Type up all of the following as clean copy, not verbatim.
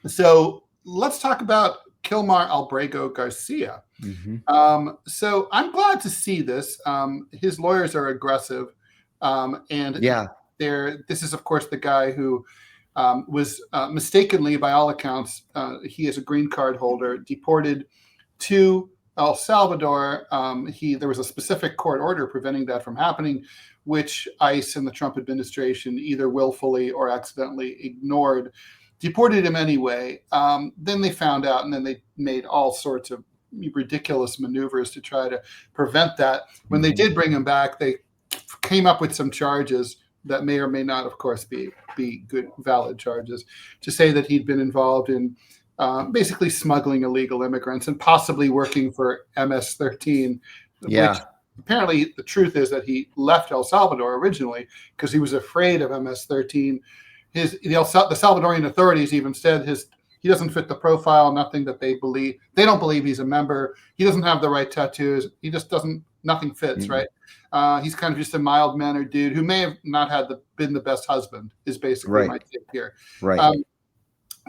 So let's talk about Kilmar Abrego Garcia. So I'm glad to see this. His lawyers are aggressive. And this is, of course, the guy who was mistakenly, by all accounts, he is a green card holder, deported to El Salvador. There was a specific court order preventing that from happening, which ICE and the Trump administration either willfully or accidentally ignored. Deported him anyway. Then they found out, and then they made all sorts of ridiculous maneuvers to try to prevent that. When they did bring him back, they came up with some charges that may or may not, of course, be good, valid charges, to say that he'd been involved in basically smuggling illegal immigrants and possibly working for MS-13, which apparently the truth is that he left El Salvador originally because he was afraid of MS-13. The Salvadorian authorities even said he doesn't fit the profile, nothing that they believe. They don't believe he's a member. He doesn't have the right tattoos. He just nothing fits, right? He's kind of just a mild-mannered dude who may have not been the best husband, is basically my take here. Right.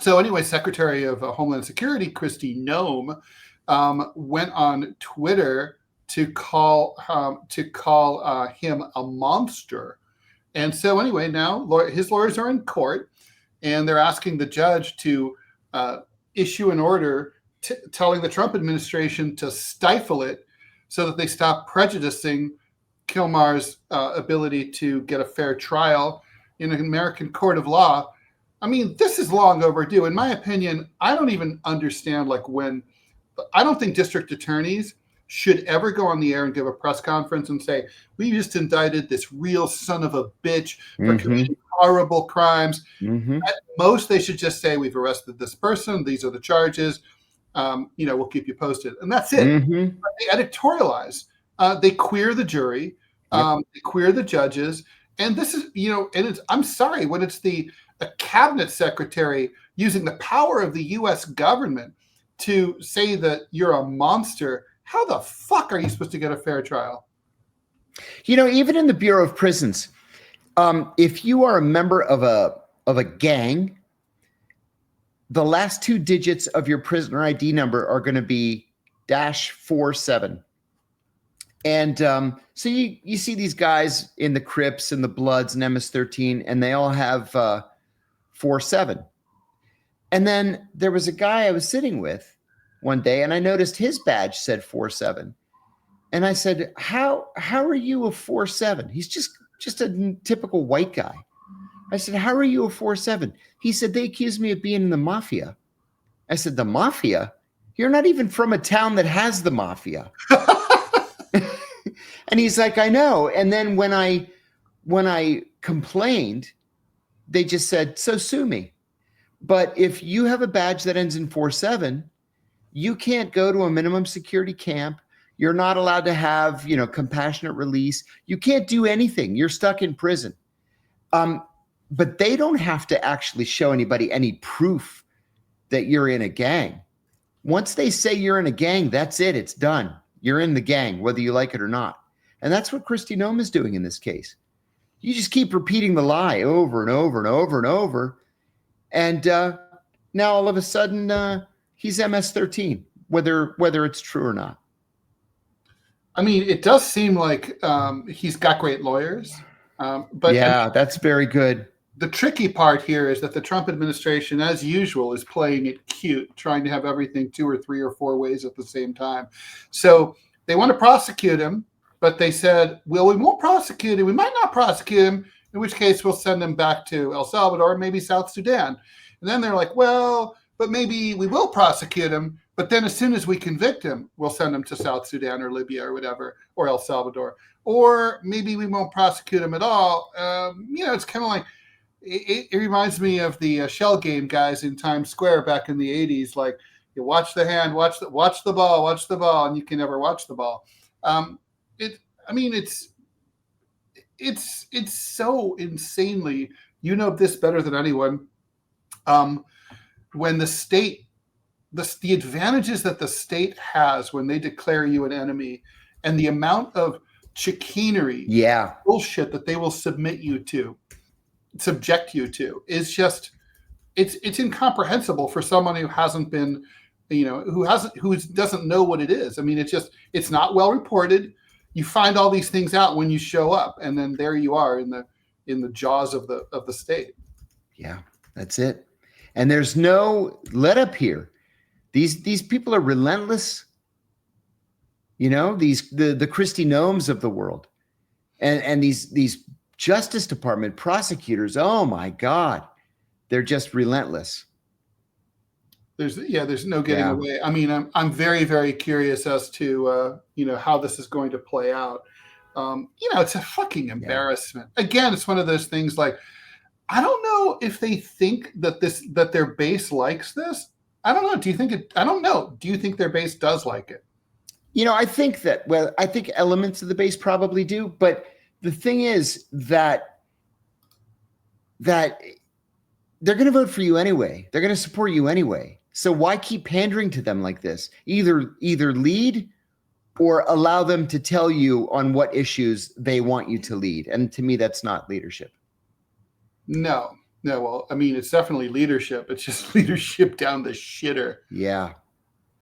So anyway, Secretary of Homeland Security, Kristi Noem, went on Twitter to call him a monster. And so anyway, now his lawyers are in court, and they're asking the judge to issue an order telling the Trump administration to stifle it so that they stop prejudicing Kilmar's ability to get a fair trial in an American court of law. I mean, this is long overdue. In my opinion, I don't even understand I don't think district attorneys should ever go on the air and give a press conference and say, we just indicted this real son of a bitch for committing horrible crimes. At most, they should just say, we've arrested this person. These are the charges. We'll keep you posted. And that's it. But they editorialize. They queer the jury. They queer the judges. And this is, I'm sorry, when it's a cabinet secretary using the power of the U.S. government to say that you're a monster, how the fuck are you supposed to get a fair trial? Even in the Bureau of Prisons, if you are a member of a gang, the last two digits of your prisoner ID number are going to be -47. And so you see these guys in the Crips and the Bloods and MS-13, and they all have 47. And then there was a guy I was sitting with one day, and I noticed his badge said 47. And I said, how are you a 47? He's just a typical white guy. I said, how are you a 47? He said, they accused me of being in the mafia. I said, the mafia? You're not even from a town that has the mafia. And he's like, I know. And then when I complained, they just said, so sue me. But if you have a badge that ends in 47, you can't go to a minimum security camp. You're not allowed to have, compassionate release. You can't do anything. You're stuck in prison. But they don't have to actually show anybody any proof that you're in a gang. Once they say you're in a gang, that's it. It's done. You're in the gang, whether you like it or not. And that's what Kristi Noem is doing in this case. You just keep repeating the lie over and over and over and over. And now all of a sudden, he's MS-13, whether it's true or not. I mean, it does seem like he's got great lawyers. But that's very good. The tricky part here is that the Trump administration, as usual, is playing it cute, trying to have everything 2 or 3 or 4 ways at the same time. So they want to prosecute him, but they said, well, we won't prosecute him. We might not prosecute him, in which case we'll send him back to El Salvador, maybe South Sudan. And then they're like, well, but maybe we will prosecute him. But then as soon as we convict him, we'll send him to South Sudan or Libya or whatever, or El Salvador. Or maybe we won't prosecute him at all. It's kind of like, it reminds me of the shell game guys in Times Square back in the 80s. Like, you watch the hand, watch the ball, and you can never watch the ball. It's so insanely, this better than anyone. When the state, the advantages that the state has when they declare you an enemy, and the amount of chicanery, bullshit that they will subject you to is just it's incomprehensible for someone who hasn't been, who doesn't know what it is. I mean, it's not well reported. You find all these things out when you show up, and then there you are in the jaws of the state. Yeah, that's it. And there's no let up here. These people are relentless. The Kristi Noems of the world, and these Justice Department prosecutors. Oh my God, they're just relentless. There's no getting away. I mean, I'm very, very curious as to how this is going to play out. It's a fucking embarrassment. Again, it's one of those things like, I don't know if they think that their base likes this. I don't know. I don't know. Do you think their base does like it? I think I think elements of the base probably do, but the thing is that they're going to vote for you anyway. They're going to support you anyway. So why keep pandering to them like this? Either lead or allow them to tell you on what issues they want you to lead. And to me, that's not leadership. No. Well, I mean, it's definitely leadership. It's just leadership down the shitter. Yeah.